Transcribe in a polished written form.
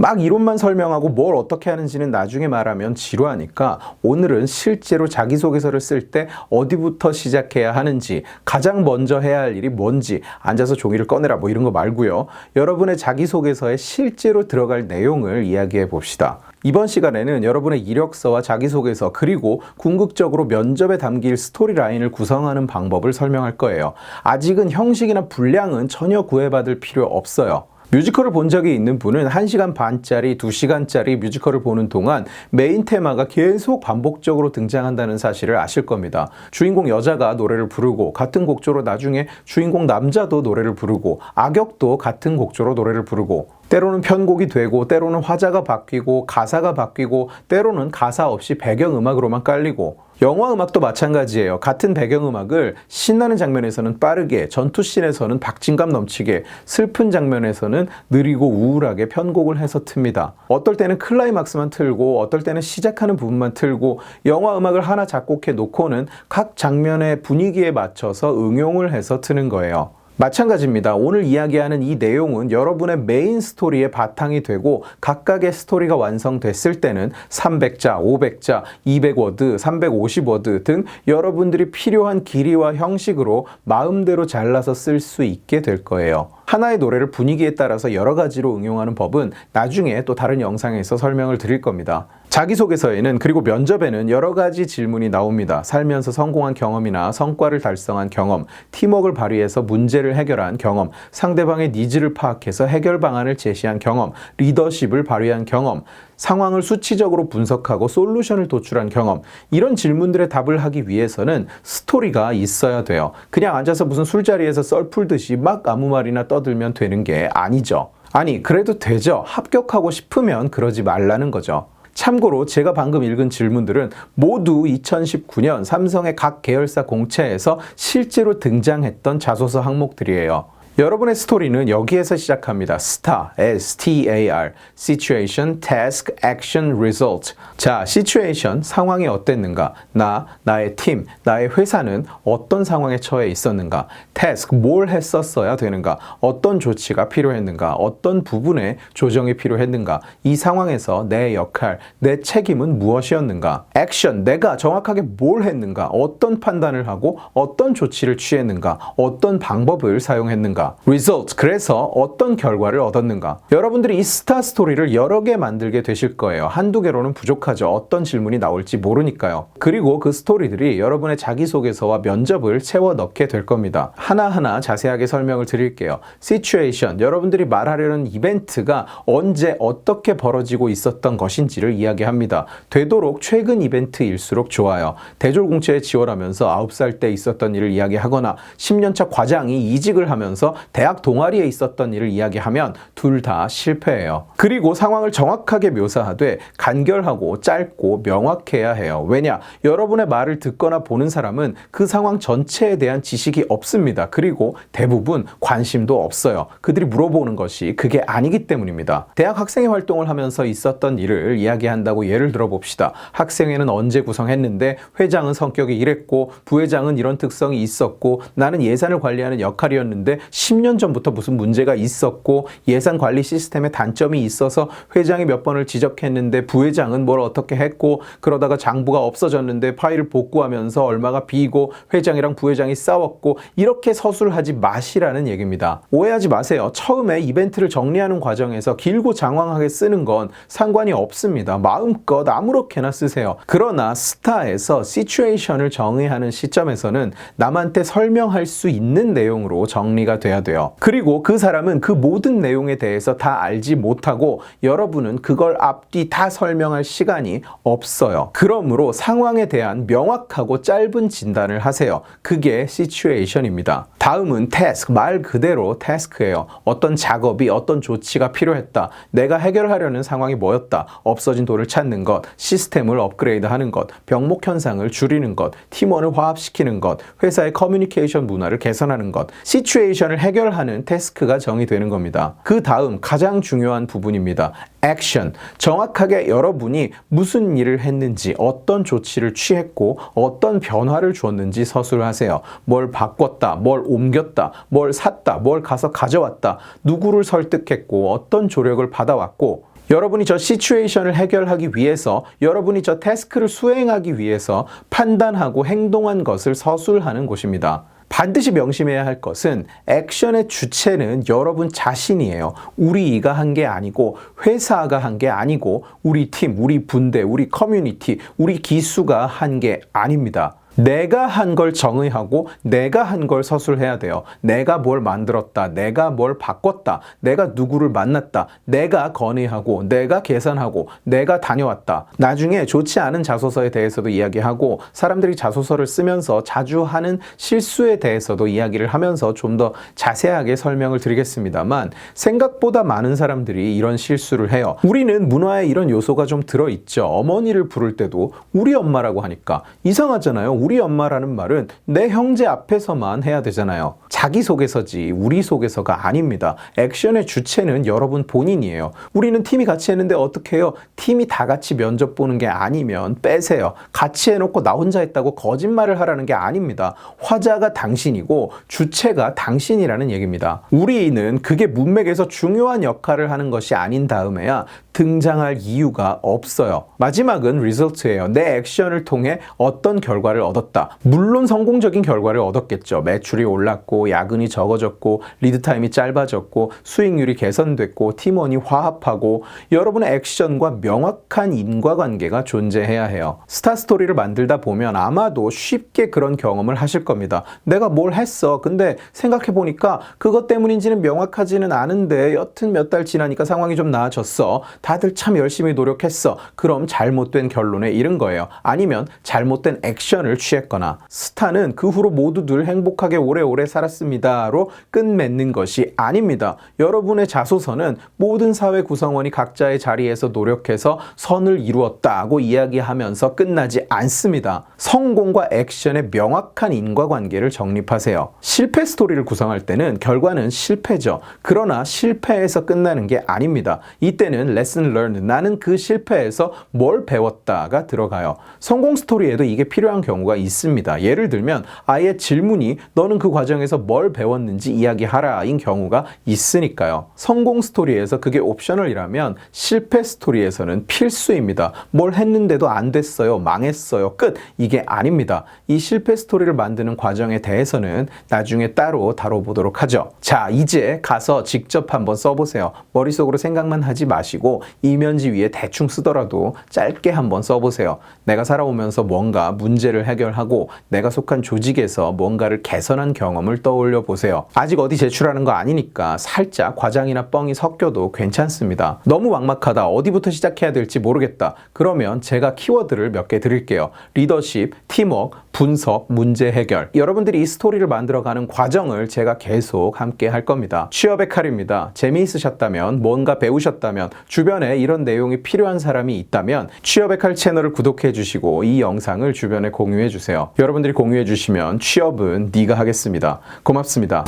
막 이론만 설명하고 뭘 어떻게 하는지는 나중에 말하면 지루하니까 오늘은 실제로 자기소개서를 쓸 때 어디부터 시작해야 하는지, 가장 먼저 해야 할 일이 뭔지, 앉아서 종이를 꺼내라 뭐 이런 거 말고요. 여러분의 자기소개서에 실제로 들어갈 내용을 이야기해 봅시다. 이번 시간에는 여러분의 이력서와 자기소개서 그리고 궁극적으로 면접에 담길 스토리라인을 구성하는 방법을 설명할 거예요. 아직은 형식이나 분량은 전혀 구애받을 필요 없어요. 뮤지컬을 본 적이 있는 분은 1시간 반짜리, 2시간짜리 뮤지컬을 보는 동안 메인 테마가 계속 반복적으로 등장한다는 사실을 아실 겁니다. 주인공 여자가 노래를 부르고 같은 곡조로 나중에 주인공 남자도 노래를 부르고 악역도 같은 곡조로 노래를 부르고 때로는 편곡이 되고 때로는 화자가 바뀌고 가사가 바뀌고 때로는 가사 없이 배경음악으로만 깔리고 영화 음악도 마찬가지예요. 같은 배경음악을 신나는 장면에서는 빠르게, 전투씬에서는 박진감 넘치게, 슬픈 장면에서는 느리고 우울하게 편곡을 해서 틉니다. 어떨 때는 클라이막스만 틀고 어떨 때는 시작하는 부분만 틀고 영화 음악을 하나 작곡해 놓고는 각 장면의 분위기에 맞춰서 응용을 해서 트는 거예요. 마찬가지입니다. 오늘 이야기하는 이 내용은 여러분의 메인 스토리의 바탕이 되고 각각의 스토리가 완성됐을 때는 300자, 500자, 200워드, 350워드 등 여러분들이 필요한 길이와 형식으로 마음대로 잘라서 쓸 수 있게 될 거예요. 하나의 노래를 분위기에 따라서 여러 가지로 응용하는 법은 나중에 또 다른 영상에서 설명을 드릴 겁니다. 자기소개서에는 그리고 면접에는 여러 가지 질문이 나옵니다. 살면서 성공한 경험이나 성과를 달성한 경험, 팀워크를 발휘해서 문제를 해결한 경험, 상대방의 니즈를 파악해서 해결 방안을 제시한 경험, 리더십을 발휘한 경험, 상황을 수치적으로 분석하고 솔루션을 도출한 경험, 이런 질문들의 답을 하기 위해서는 스토리가 있어야 돼요. 그냥 앉아서 무슨 술자리에서 썰 풀듯이 막 아무 말이나 떠들면 되는 게 아니죠. 아니, 그래도 되죠. 합격하고 싶으면 그러지 말라는 거죠. 참고로 제가 방금 읽은 질문들은 모두 2019년 삼성의 각 계열사 공채에서 실제로 등장했던 자소서 항목들이에요. 여러분의 스토리는 여기에서 시작합니다. STAR, S-T-A-R, Situation, Task, Action, Result. 자, Situation, 상황이 어땠는가? 나의 팀, 나의 회사는 어떤 상황에 처해 있었는가? Task, 뭘 했었어야 되는가? 어떤 조치가 필요했는가? 어떤 부분에 조정이 필요했는가? 이 상황에서 내 역할, 내 책임은 무엇이었는가? Action, 내가 정확하게 뭘 했는가? 어떤 판단을 하고 어떤 조치를 취했는가? 어떤 방법을 사용했는가? Result, 그래서 어떤 결과를 얻었는가? 여러분들이 이 스타 스토리를 여러 개 만들게 되실 거예요. 한두 개로는 부족하죠. 어떤 질문이 나올지 모르니까요. 그리고 그 스토리들이 여러분의 자기소개서와 면접을 채워 넣게 될 겁니다. 하나하나 자세하게 설명을 드릴게요. Situation, 여러분들이 말하려는 이벤트가 언제 어떻게 벌어지고 있었던 것인지를 이야기합니다. 되도록 최근 이벤트일수록 좋아요. 대졸공채에 지원하면서 9살 때 있었던 일을 이야기하거나 10년차 과장이 이직을 하면서 대학 동아리에 있었던 일을 이야기하면 둘 다 실패해요. 그리고 상황을 정확하게 묘사하되 간결하고 짧고 명확해야 해요. 왜냐? 여러분의 말을 듣거나 보는 사람은 그 상황 전체에 대한 지식이 없습니다. 그리고 대부분 관심도 없어요. 그들이 물어보는 것이 그게 아니기 때문입니다. 대학 학생회 활동을 하면서 있었던 일을 이야기한다고 예를 들어 봅시다. 학생회는 언제 구성했는데 회장은 성격이 이랬고 부회장은 이런 특성이 있었고 나는 예산을 관리하는 역할이었는데 10년 전부터 무슨 문제가 있었고 예산 관리 시스템에 단점이 있어서 회장이 몇 번을 지적했는데 부회장은 뭘 어떻게 했고 그러다가 장부가 없어졌는데 파일을 복구하면서 얼마가 비고 회장이랑 부회장이 싸웠고 이렇게 서술하지 마시라는 얘기입니다. 오해하지 마세요. 처음에 이벤트를 정리하는 과정에서 길고 장황하게 쓰는 건 상관이 없습니다. 마음껏 아무렇게나 쓰세요. 그러나 스타에서 시츄에이션을 정의하는 시점에서는 남한테 설명할 수 있는 내용으로 정리가 돼야 돼요. 그리고 그 사람은 그 모든 내용에 대해서 다 알지 못하고 여러분은 그걸 앞뒤 다 설명할 시간이 없어요. 그러므로 상황에 대한 명확하고 짧은 진단을 하세요. 그게 시츄에이션입니다. 다음은 태스크, 말 그대로 태스크예요. 어떤 작업이 어떤 조치가 필요했다. 내가 해결하려는 상황이 뭐였다. 없어진 돌을 찾는 것, 시스템을 업그레이드하는 것, 병목 현상을 줄이는 것, 팀원을 화합시키는 것, 회사의 커뮤니케이션 문화를 개선하는 것, 시츄에이션을 해결하는 태스크가 정의되는 겁니다. 그 다음 가장 중요한 부분입니다. 액션. 정확하게 여러분이 무슨 일을 했는지, 어떤 조치를 취했고 어떤 변화를 주었는지 서술하세요. 뭘 바꿨다, 뭘 옮겼다, 뭘 샀다, 뭘 가서 가져왔다, 누구를 설득했고 어떤 조력을 받아왔고 여러분이 저 시츄에이션을 해결하기 위해서, 여러분이 저 태스크를 수행하기 위해서 판단하고 행동한 것을 서술하는 곳입니다. 반드시 명심해야 할 것은 액션의 주체는 여러분 자신이에요. 우리가 한 게 아니고 회사가 한 게 아니고 우리 팀, 우리 분대, 우리 커뮤니티, 우리 기수가 한 게 아닙니다. 내가 한 걸 정의하고 내가 한 걸 서술해야 돼요. 내가 뭘 만들었다, 내가 뭘 바꿨다, 내가 누구를 만났다, 내가 건의하고 내가 계산하고 내가 다녀왔다. 나중에 좋지 않은 자소서에 대해서도 이야기하고 사람들이 자소서를 쓰면서 자주 하는 실수에 대해서도 이야기를 하면서 좀 더 자세하게 설명을 드리겠습니다만, 생각보다 많은 사람들이 이런 실수를 해요. 우리는 문화에 이런 요소가 좀 들어있죠. 어머니를 부를 때도 우리 엄마라고 하니까 이상하잖아요. 우리 엄마라는 말은 내 형제 앞에서만 해야 되잖아요. 자기소개서지 우리 소개서가 아닙니다. 액션의 주체는 여러분 본인이에요. 우리는 팀이 같이 했는데 어떻게 해요? 팀이 다 같이 면접 보는 게 아니면 빼세요. 같이 해놓고 나 혼자 했다고 거짓말을 하라는 게 아닙니다. 화자가 당신이고 주체가 당신이라는 얘기입니다. 우리는 그게 문맥에서 중요한 역할을 하는 것이 아닌 다음에야 등장할 이유가 없어요. 마지막은 리설트예요. 내 액션을 통해 어떤 결과를 얻었다. 물론 성공적인 결과를 얻었겠죠. 매출이 올랐고 야근이 적어졌고 리드타임이 짧아졌고 수익률이 개선됐고 팀원이 화합하고 여러분의 액션과 명확한 인과관계가 존재해야 해요. 스타스토리를 만들다 보면 아마도 쉽게 그런 경험을 하실 겁니다. 내가 뭘 했어. 근데 생각해보니까 그것 때문인지는 명확하지는 않은데 여튼 몇 달 지나니까 상황이 좀 나아졌어. 다들 참 열심히 노력했어. 그럼 잘못된 결론에 이른 거예요. 아니면 잘못된 액션을 취했거나. 스타는 그 후로 모두들 행복하게 오래오래 살았습니다로 끝맺는 것이 아닙니다. 여러분의 자소서는 모든 사회 구성원이 각자의 자리에서 노력해서 선을 이루었다고 이야기하면서 끝나지 않습니다. 성공과 액션의 명확한 인과관계를 정립하세요. 실패 스토리를 구성할 때는 결과는 실패죠. 그러나 실패에서 끝나는 게 아닙니다. 이때는 lesson learned, 나는 그 실패에서 뭘 배웠다가 들어가요. 성공 스토리에도 이게 필요한 경우가 있습니다. 예를 들면 아예 질문이 너는 그 과정에서 뭘 배웠는지 이야기하라 인 경우가 있으니까요. 성공 스토리에서 그게 옵셔널이라면 실패 스토리에서는 필수입니다. 뭘 했는데도 안 됐어요, 망했어요, 끝, 이게 아닙니다. 이 실패 스토리를 만드는 과정에 대해서는 나중에 따로 다뤄보도록 하죠. 자, 이제 가서 직접 한번 써보세요. 머릿속으로 생각만 하지 마시고 이면지 위에 대충 쓰더라도 짧게 한번 써보세요. 내가 살아오면서 뭔가 문제를 해결하고 내가 속한 조직에서 뭔가를 개선한 경험을 떠올려 보세요. 아직 어디 제출하는 거 아니니까 살짝 과장이나 뻥이 섞여도 괜찮습니다. 너무 막막하다, 어디부터 시작해야 될지 모르겠다, 그러면 제가 키워드를 몇 개 드릴게요. 리더십, 팀워크, 분석, 문제 해결. 여러분들이 이 스토리를 만들어가는 과정을 제가 계속 함께 할 겁니다. 취업의 칼입니다. 재미있으셨다면, 뭔가 배우셨다면, 주변에 이런 내용이 필요한 사람이 있다면 취업의 칼 채널을 구독해 주시고 이 영상을 주변에 공유해 주세요. 여러분들이 공유해 주시면 취업은 네가 하겠습니다. 고맙습니다.